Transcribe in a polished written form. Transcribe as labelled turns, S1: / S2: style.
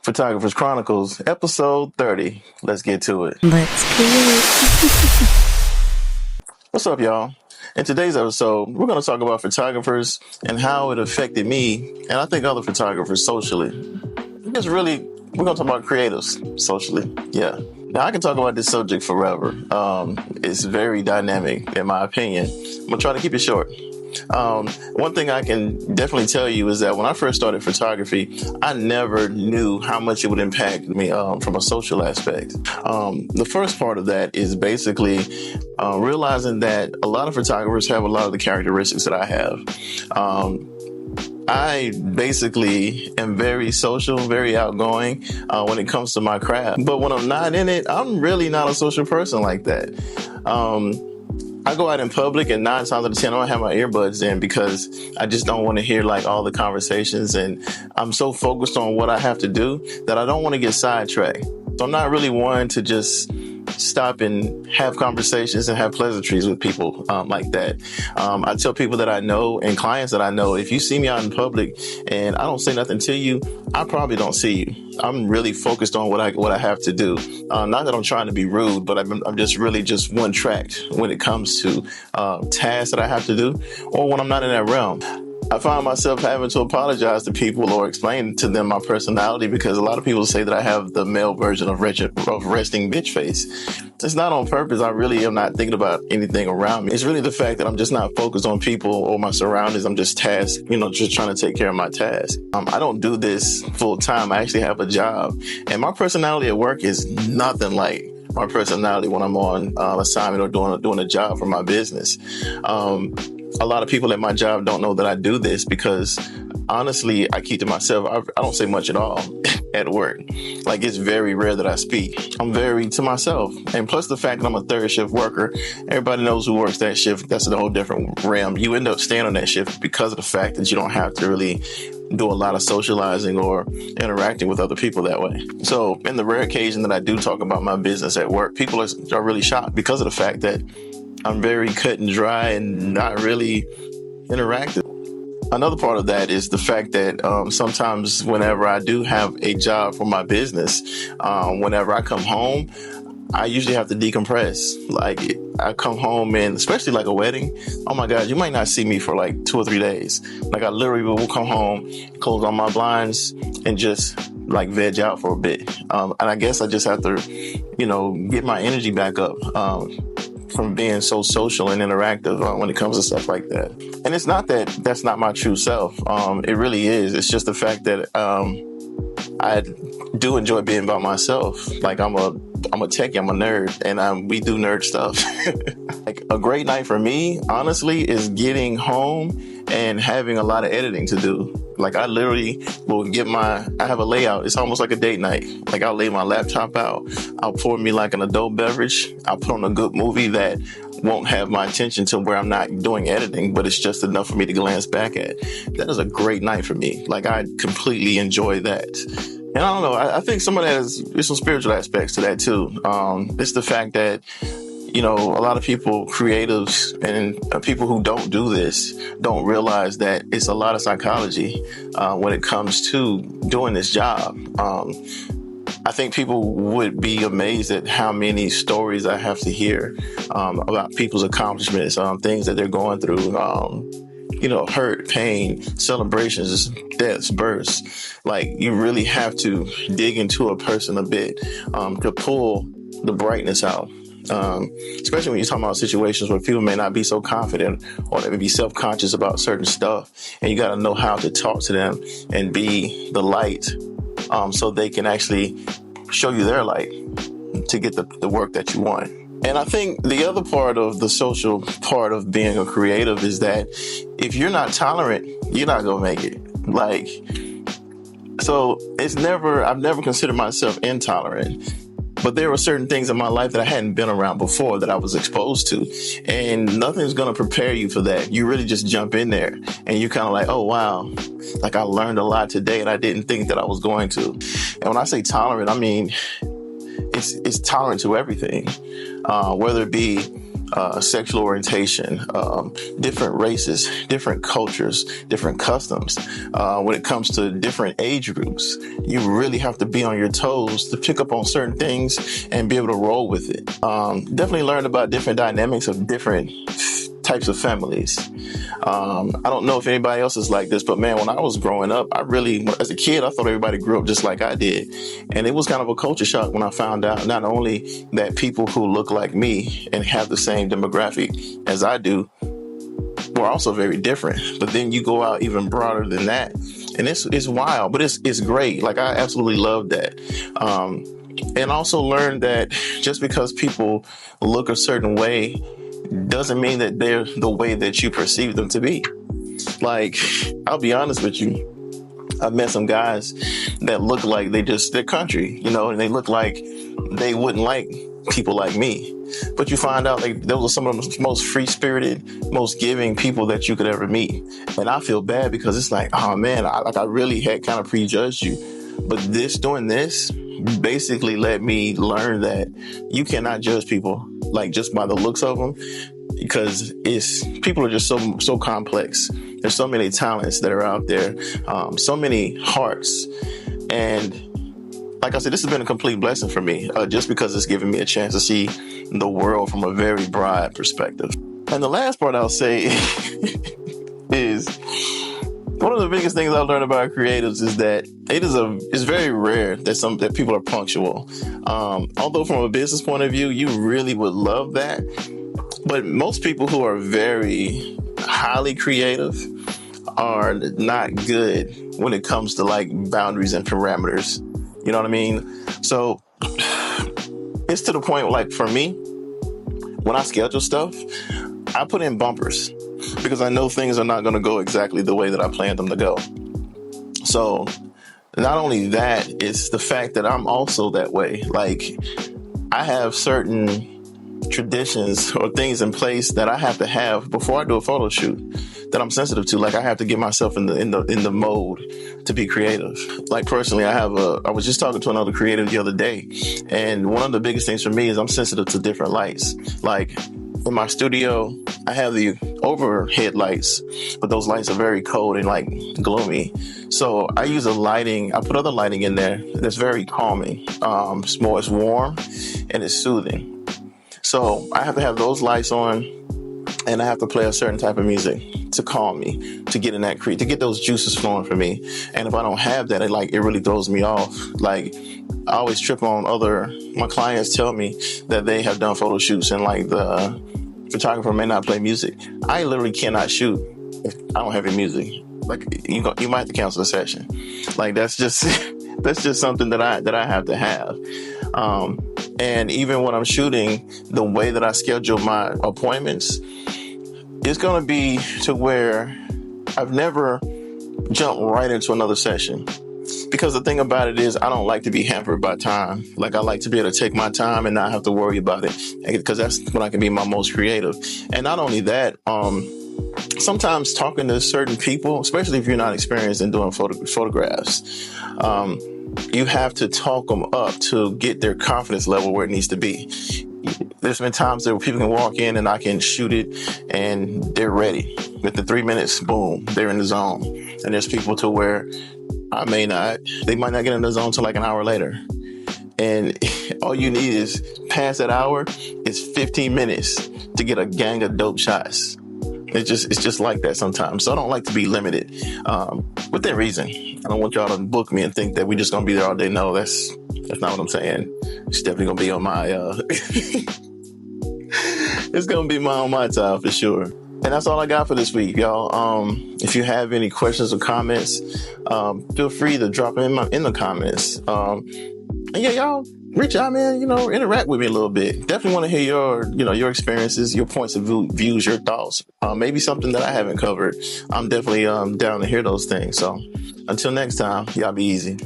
S1: Photographers Chronicles, episode 30. Let's get to it.
S2: Let's get it.
S1: What's up, y'all? In today's episode, we're going to talk about photographers and how it affected me, and I think other photographers socially. We're going to talk about creatives socially. Yeah. Now, I can talk about this subject forever. It's very dynamic, in my opinion. I'm going to try to keep it short. One thing I can definitely tell you is that when I first started photography, I never knew how much it would impact me from a social aspect. The first part of that is basically realizing that a lot of photographers have a lot of the characteristics that I have. I basically am very social, very outgoing when it comes to my craft. But when I'm not in it, I'm really not a social person like that. I go out in public and 9 times out of 10, I don't have my earbuds in because I just don't want to hear like all the conversations. And I'm so focused on what I have to do that I don't want to get sidetracked. So I'm not really one to just stop and have conversations and have pleasantries with people like that. I tell people that I know and clients that I know, if you see me out in public and I don't say nothing to you, I probably don't see you. I'm really focused on what I have to do. Not that I'm trying to be rude, but I'm just really just one tracked when it comes to tasks that I have to do or when I'm not in that realm. I find myself having to apologize to people or explain to them my personality because a lot of people say that I have the male version of resting bitch face. It's not on purpose. I really am not thinking about anything around me. It's really the fact that I'm just not focused on people or my surroundings. I'm just tasked, just trying to take care of my task. I don't do this full time. I actually have a job. And my personality at work is nothing like my personality when I'm on assignment or doing a job for my business. A lot of people at my job don't know that I do this because honestly, I keep to myself. I don't say much at all at work. Like it's very rare that I speak. I'm very to myself. And plus the fact that I'm a third shift worker, everybody knows who works that shift. That's a whole different realm. You end up staying on that shift because of the fact that you don't have to really do a lot of socializing or interacting with other people that way. So in the rare occasion that I do talk about my business at work, people are really shocked because of the fact that I'm very cut and dry and not really interactive. Another part of that is the fact that sometimes whenever I do have a job for my business, whenever I come home, I usually have to decompress. Like I come home and especially like a wedding, oh my God, you might not see me for like 2 or 3 days. Like I literally will come home, close on my blinds and just like veg out for a bit. And I guess I just have to, get my energy back up. From being so social and interactive when it comes to stuff like that. And it's not that that's not my true self. It really is. It's just the fact that I do enjoy being by myself. Like I'm a techie, I'm a nerd, and we do nerd stuff. Like a great night for me, honestly, is getting home and having a lot of editing to do. Like I literally will I have a layout. It's almost like a date night. Like I'll lay my laptop out. I'll pour me like an adult beverage. I'll put on a good movie that won't have my attention to where I'm not doing editing, but it's just enough for me to glance back at. That is a great night for me. Like I completely enjoy that. And I don't know, I think some of that there's some spiritual aspects to that too. It's the fact that a lot of people, creatives and people who don't do this don't realize that it's a lot of psychology when it comes to doing this job. I think people would be amazed at how many stories I have to hear about people's accomplishments, things that they're going through, hurt, pain, celebrations, deaths, births. Like you really have to dig into a person a bit to pull the brightness out. Especially when you're talking about situations where people may not be so confident or they may be self-conscious about certain stuff. And you got to know how to talk to them and be the light so they can actually show you their light to get the work that you want. And I think the other part of the social part of being a creative is that if you're not tolerant, you're not going to make it. Like, so I've never considered myself intolerant. But there were certain things in my life that I hadn't been around before that I was exposed to. And nothing's going to prepare you for that. You really just jump in there and you're kind of like, oh, wow, like I learned a lot today and I didn't think that I was going to. And when I say tolerant, I mean, it's tolerant to everything, whether it be sexual orientation, different races, different cultures, different customs. When it comes to different age groups, you really have to be on your toes to pick up on certain things and be able to roll with it. Definitely learn about different dynamics of different types of families. I don't know if anybody else is like this, but man, when I was growing up, as a kid, I thought everybody grew up just like I did. And it was kind of a culture shock when I found out not only that people who look like me and have the same demographic as I do were also very different. But then you go out even broader than that. And it's wild, but it's great. Like, I absolutely love that. And also learn that just because people look a certain way doesn't mean that they're the way that you perceive them to be. Like, I'll be honest with you. I've met some guys that look like they're country, and they look like they wouldn't like people like me. But you find out like those are some of the most free-spirited, most giving people that you could ever meet. And I feel bad because it's like, oh man, I really had kind of prejudged you. But doing this basically let me learn that you cannot judge people like just by the looks of them, because people are just so complex. There's so many talents that are out there, so many hearts. And like I said, this has been a complete blessing for me, just because it's given me a chance to see the world from a very broad perspective. And the last part I'll say is one of the biggest things I've learned about creatives is that it's very rare that people are punctual. Although from a business point of view, you really would love that. But most people who are very highly creative are not good when it comes to like boundaries and parameters. You know what I mean? So it's to the point, like for me, when I schedule stuff, I put in bumpers because I know things are not going to go exactly the way that I planned them to go. So not only that, it's the fact that I'm also that way. Like, I have certain traditions or things in place that I have to have before I do a photo shoot that I'm sensitive to. Like, I have to get myself in the mode to be creative. Like, personally, I was just talking to another creative the other day, and one of the biggest things for me is I'm sensitive to different lights. Like, in my studio, I have the overhead lights, but those lights are very cold and like gloomy. So I put other lighting in there that's very calming. It's warm and it's soothing. So I have to have those lights on, and I have to play a certain type of music to calm me, to get in that to get those juices flowing for me. And if I don't have that, it really throws me off. Like, I always trip on my clients tell me that they have done photo shoots and like the photographer may not play music. I literally cannot shoot if I don't have any music. Like, you might have to cancel the session. Like, that's just something that I have to have. And even when I'm shooting, the way that I schedule my appointments is going to be to where I've never jumped right into another session. Because the thing about it is, I don't like to be hampered by time. Like, I like to be able to take my time and not have to worry about it, because that's when I can be my most creative. And not only that, sometimes talking to certain people, especially if you're not experienced in doing photographs, you have to talk them up to get their confidence level where it needs to be. There's been times that people can walk in and I can shoot it and they're ready. Within 3 minutes, boom, they're in the zone. And there's people to where they might not get in the zone till like an hour later. And all you need is past that hour is 15 minutes to get a gang of dope shots. It's just like that sometimes. So I don't like to be limited, within reason. I don't want y'all to book me and think that we're just going to be there all day. No, that's not what I'm saying. It's definitely going to be on my, it's going to be on my time for sure. And that's all I got for this week, y'all. If you have any questions or comments, feel free to drop them in the comments. And yeah, y'all reach out, man, interact with me a little bit. Definitely want to hear your experiences, your points of views, your thoughts. Maybe something that I haven't covered. I'm definitely down to hear those things. So until next time, y'all be easy.